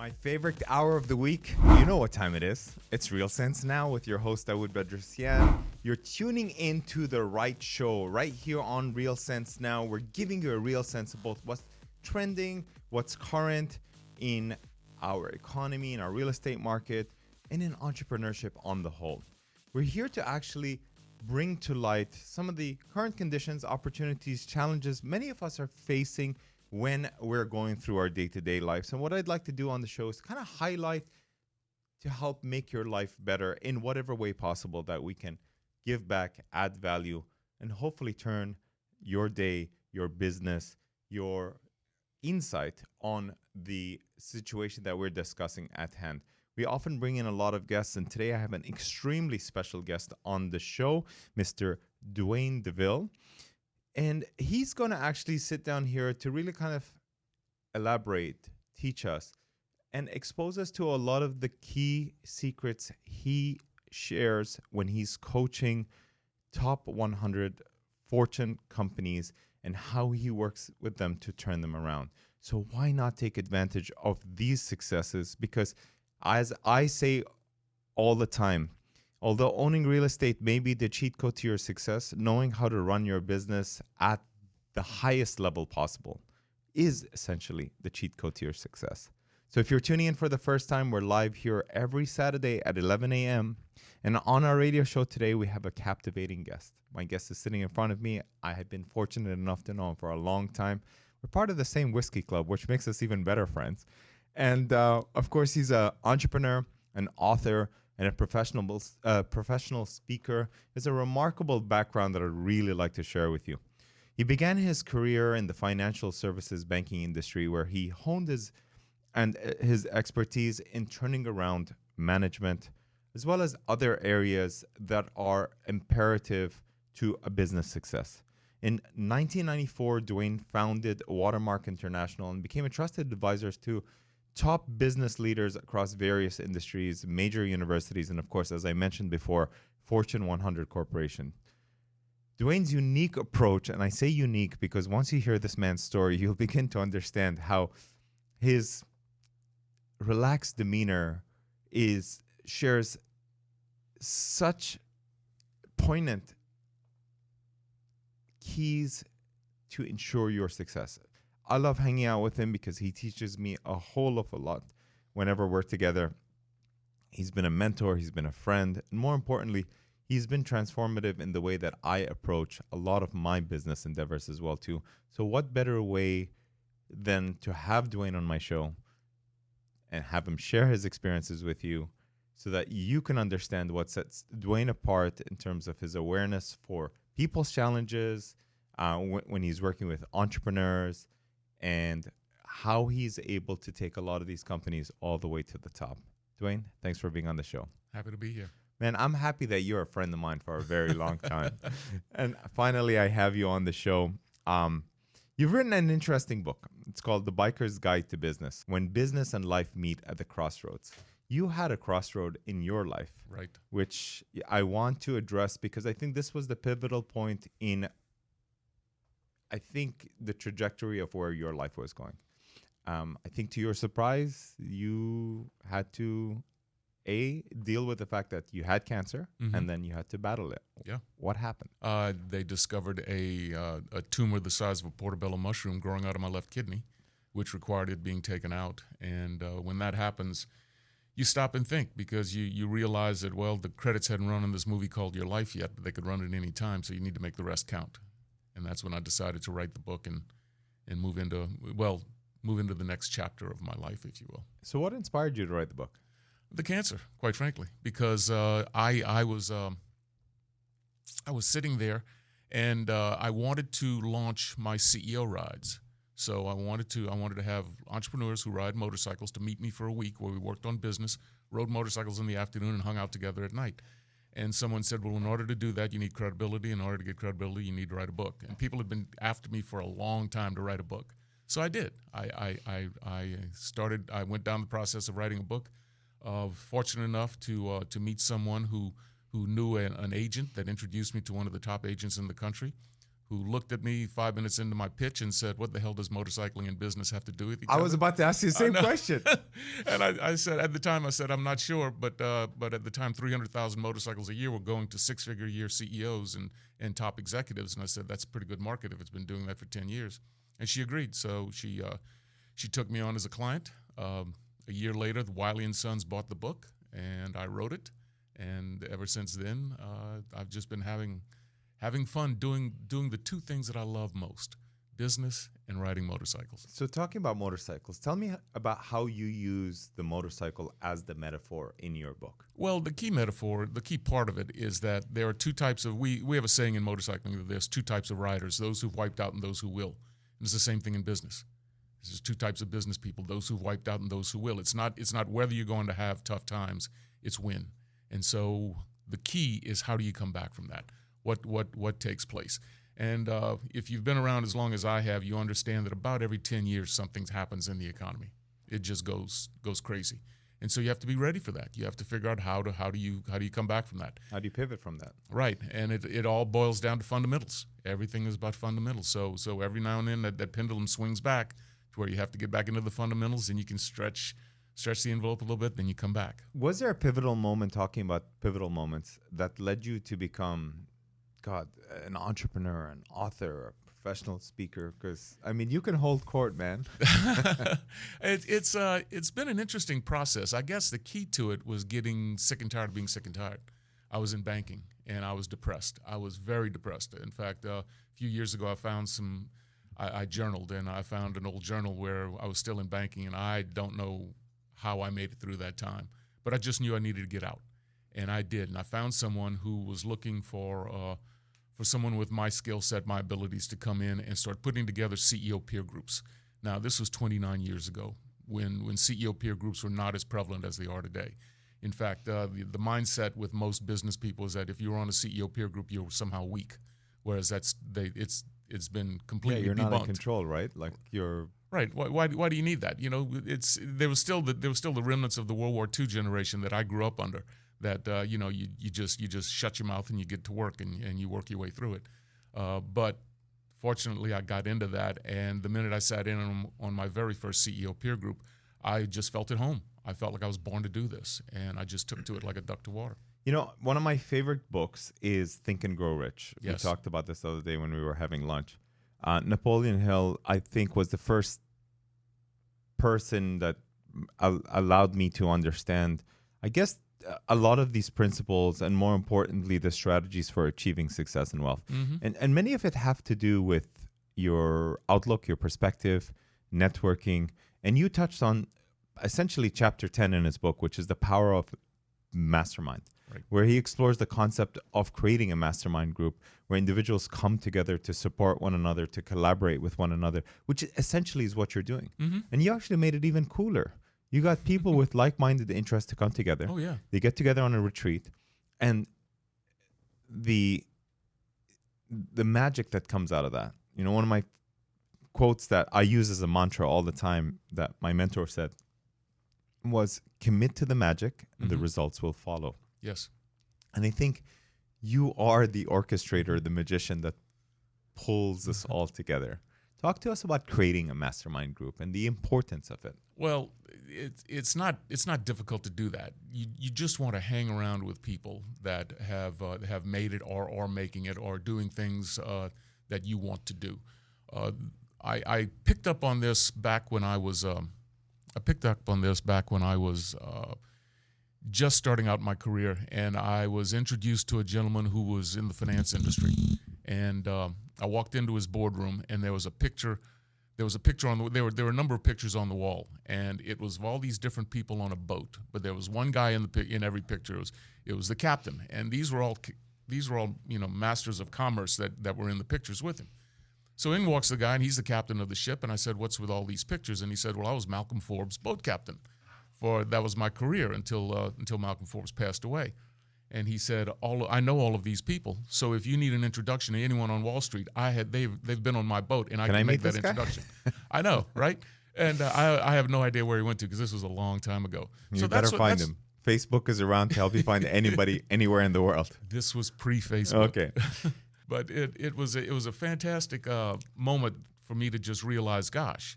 My favorite hour of the week, you know what time it is. It's Real Sense Now with your host, Dawood Bedrosian. You're tuning into the right show right here on Real Sense Now. We're giving you a real sense of both what's trending, what's current in our economy, in our real estate market, and in entrepreneurship on the whole. We're here to actually bring to light some of the current conditions, opportunities, challenges many of us are facing when we're going through our day-to-day lives. And what I'd like to do on the show is kind of highlight to help make your life better in whatever way possible that we can give back, add value, and hopefully turn your day, your business, your insight on the situation that we're discussing at hand. We often bring in a lot of guests, and today I have an extremely special guest on the show, Mr. Dwain DeVille. And he's going to actually sit down here to really kind of elaborate, teach us, and expose us to a lot of the key secrets he shares when he's coaching top 100 Fortune companies and how he works with them to turn them around. So why not take advantage of these successes? Because as I say all the time, although owning real estate may be the cheat code to your success, knowing how to run your business at the highest level possible is essentially the cheat code to your success. So if you're tuning in for the first time, we're live here every Saturday at 11 a.m. And on our radio show today, we have a captivating guest. My guest is sitting in front of me. I have been fortunate enough to know him for a long time. We're part of the same whiskey club, which makes us even better friends. And of course, he's an entrepreneur, an author, and a professional speaker. Is a remarkable background that I'd really like to share with you. He began his career in the financial services banking industry, where he honed his expertise in turning around management, as well as other areas that are imperative to a business success. In 1994, Dwain founded WaterMark International and became a trusted advisor to top business leaders across various industries, major universities, and of course, as I mentioned before, Fortune 100 corporation. Dwain's unique approach, and I say unique because once you hear this man's story, you'll begin to understand how his relaxed demeanor shares such poignant keys to ensure your success. I love hanging out with him because he teaches me a whole of a lot whenever we're together. He's been a mentor, he's been a friend, and more importantly, he's been transformative in the way that I approach a lot of my business endeavors as well too. So what better way than to have Dwain on my show and have him share his experiences with you so that you can understand what sets Dwain apart in terms of his awareness for people's challenges, when he's working with entrepreneurs, and how he's able to take a lot of these companies all the way to the top. Dwain, thanks for being on the show. Happy to be here. Man, I'm happy that you're a friend of mine for a very long time. And finally, I have you on the show. You've written an interesting book. It's called The Biker's Guide to Business, When Business and Life Meet at the Crossroads. You had a crossroad in your life, right? Which I want to address because I think this was the pivotal point in the trajectory of where your life was going. I think to your surprise, you had to deal with the fact that you had cancer, and then you had to battle it. Yeah. What happened? They discovered a tumor the size of a portobello mushroom growing out of my left kidney, which required it being taken out. And when that happens, you stop and think because you realize that, well, the credits hadn't run on this movie called Your Life yet, but they could run it any time, so you need to make the rest count. And that's when I decided to write the book and move into the next chapter of my life, if you will. So what inspired you to write the book? The cancer, quite frankly, because I was sitting there, and I wanted to launch my CEO rides. So I wanted to have entrepreneurs who ride motorcycles to meet me for a week, where we worked on business, rode motorcycles in the afternoon, and hung out together at night. And someone said, well, in order to do that, you need credibility. In order to get credibility, you need to write a book. And people had been after me for a long time to write a book. So I did. I went down the process of writing a book. Fortunate enough to meet someone who knew an agent that introduced me to one of the top agents in the country, who looked at me 5 minutes into my pitch and said, "What the hell does motorcycling and business have to do with each other?" I was about to ask you the same question. And I said, at the time, I'm not sure, but at the time, 300,000 motorcycles a year were going to six-figure year CEOs and top executives. And I said, that's a pretty good market if it's been doing that for 10 years. And she agreed. So she took me on as a client. A year later, the Wiley & Sons bought the book, and I wrote it. And ever since then, I've just been having fun doing the two things that I love most: business and riding motorcycles. So talking about motorcycles, tell me about how you use the motorcycle as the metaphor in your book. Well, the key part of it is that there are two types of, we have a saying in motorcycling that there's two types of riders: those who've wiped out and those who will. And it's the same thing in business. There's two types of business people: those who've wiped out and those who will. It's not whether you're going to have tough times, it's when. And so the key is, how do you come back from that? What takes place? And if you've been around as long as I have, you understand that about every 10 years something happens in the economy. It just goes crazy. And so you have to be ready for that. You have to figure out how do you come back from that? How do you pivot from that? Right. And it all boils down to fundamentals. Everything is about fundamentals. So every now and then that pendulum swings back to where you have to get back into the fundamentals, and you can stretch the envelope a little bit, then you come back. Was there a pivotal moment, talking about pivotal moments, that led you to become, an entrepreneur, an author, a professional speaker? Because, I mean, you can hold court, man. It's been an interesting process. I guess the key to it was getting sick and tired of being sick and tired. I was in banking, and I was depressed. I was very depressed. In fact, a few years ago, I journaled, and I found an old journal where I was still in banking, and I don't know how I made it through that time. But I just knew I needed to get out, and I did. And I found someone who was looking for someone with my skill set, my abilities, to come in and start putting together CEO peer groups. Now, this was 29 years ago when CEO peer groups were not as prevalent as they are today. In fact, the mindset with most business people is that if you're on a CEO peer group, you're somehow weak, whereas it's been completely you're debunked. not in control, right? Like you're right. Why do you need that? You know, there was still the remnants of the World War II generation that I grew up under. That you just shut your mouth and you get to work and you work your way through it. But fortunately, I got into that, and the minute I sat in on my very first CEO peer group, I just felt at home. I felt like I was born to do this, and I just took to it like a duck to water. You know, one of my favorite books is Think and Grow Rich. Yes. We talked about this the other day when we were having lunch. Napoleon Hill, I think, was the first person that allowed me to understand, I guess, a lot of these principles, and more importantly, the strategies for achieving success and wealth. Mm-hmm. And many of it have to do with your outlook, your perspective, networking. And you touched on essentially chapter 10 in his book, which is the power of mastermind, right, where he explores the concept of creating a mastermind group where individuals come together to support one another, to collaborate with one another, which essentially is what you're doing. Mm-hmm. And you actually made it even cooler. You got people with like-minded interests to come together. Oh, yeah. They get together on a retreat, and the magic that comes out of that. You know, one of my quotes that I use as a mantra all the time that my mentor said was, commit to the magic and the results will follow. Yes. And I think you are the orchestrator, the magician that pulls us all together. Talk to us about creating a mastermind group and the importance of it. Well, it's not difficult to do that. You just want to hang around with people that have made it or are making it or doing things that you want to do. I picked up on this back when I was just starting out my career, and I was introduced to a gentleman who was in the finance industry. And I walked into his boardroom, and there was a picture. There was a picture on the. There were a number of pictures on the wall, and it was of all these different people on a boat. But there was one guy in every picture. It was the captain, and these were all masters of commerce that were in the pictures with him. So in walks the guy, and he's the captain of the ship. And I said, "What's with all these pictures?" And he said, "Well, I was Malcolm Forbes' boat captain. That was my career until Malcolm Forbes passed away." And he said, I know all of these people. So if you need an introduction to anyone on Wall Street, they've been on my boat, and I can make that introduction. I know, right? And I have no idea where he went to because this was a long time ago. You better find him. Facebook is around to help you find anybody anywhere in the world. This was pre-Facebook. Okay. But it was a fantastic moment for me to just realize, gosh,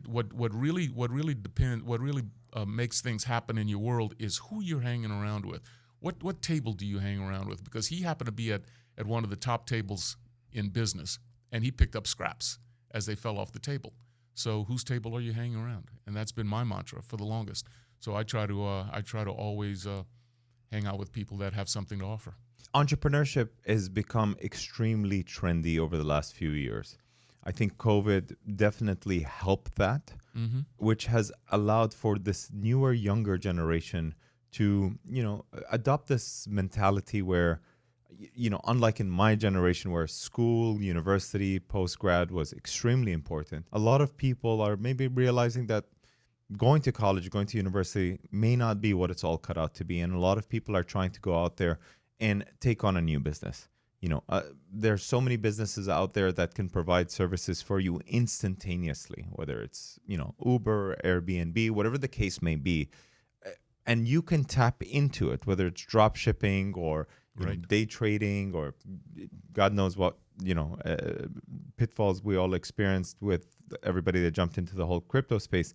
what really makes things happen in your world is who you're hanging around with. What table do you hang around with? Because he happened to be at one of the top tables in business, and he picked up scraps as they fell off the table. So whose table are you hanging around? And that's been my mantra for the longest. So I try to always hang out with people that have something to offer. Entrepreneurship has become extremely trendy over the last few years. I think COVID definitely helped that, which has allowed for this newer, younger generation to, adopt this mentality where, unlike in my generation where school, university, post-grad was extremely important, a lot of people are maybe realizing that going to college, going to university may not be what it's all cut out to be. And a lot of people are trying to go out there and take on a new business. There's so many businesses out there that can provide services for you instantaneously, whether it's, Uber, Airbnb, whatever the case may be. And you can tap into it, whether it's drop shipping or day trading or God knows what, pitfalls we all experienced with everybody that jumped into the whole crypto space.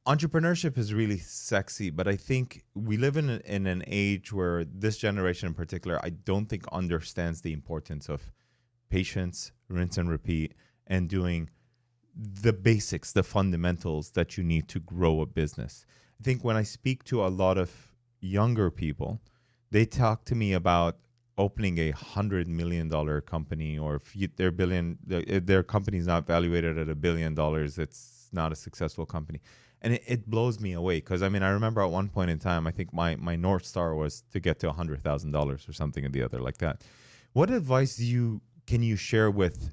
Entrepreneurship is really sexy, but I think we live in an age where this generation in particular, I don't think understands the importance of patience, rinse and repeat, and doing the basics, the fundamentals that you need to grow a business. I think when I speak to a lot of younger people, they talk to me about opening a $100 million company, or if their company is not valuated at $1 billion, it's not a successful company. And it blows me away because, I remember at one point in time, I think my North Star was to get to $100,000 or something or the other like that. What advice can you share with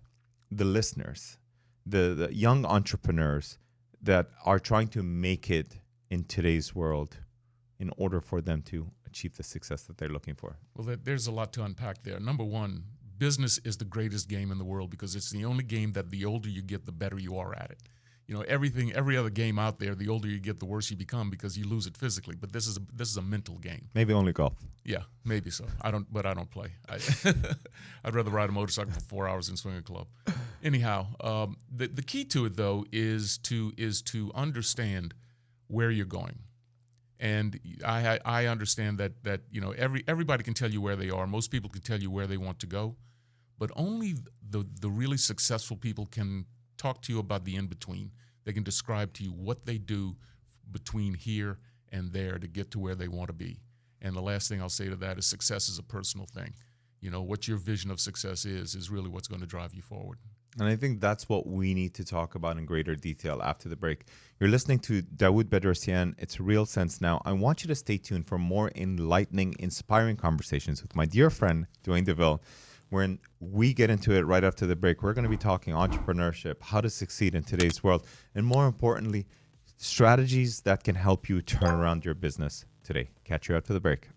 the listeners, the young entrepreneurs that are trying to make it in today's world in order for them to achieve the success that they're looking for? Well, there's a lot to unpack there. Number one, business is the greatest game in the world because it's the only game that the older you get, the better you are at it. Every other game out there, the older you get, the worse you become because you lose it physically. But this is a mental game. Maybe only golf. Yeah, maybe so. I don't play. I'd rather ride a motorcycle for 4 hours than swing a club. Anyhow, the key to it though is to understand where you're going. And I understand that everybody can tell you where they are. Most people can tell you where they want to go, but only the really successful people can talk to you about the in-between. They can describe to you what they do between here and there to get to where they want to be. And the last thing I'll say to that is success is a personal thing. What your vision of success is really what's going to drive you forward. And I think that's what we need to talk about in greater detail after the break. You're listening to Dawood Bedrosian. It's Real Sense Now. I want you to stay tuned for more enlightening, inspiring conversations with my dear friend, Dwain DeVille. When we get into it right after the break, we're going to be talking entrepreneurship, how to succeed in today's world, and more importantly, strategies that can help you turn around your business today. Catch you after the break.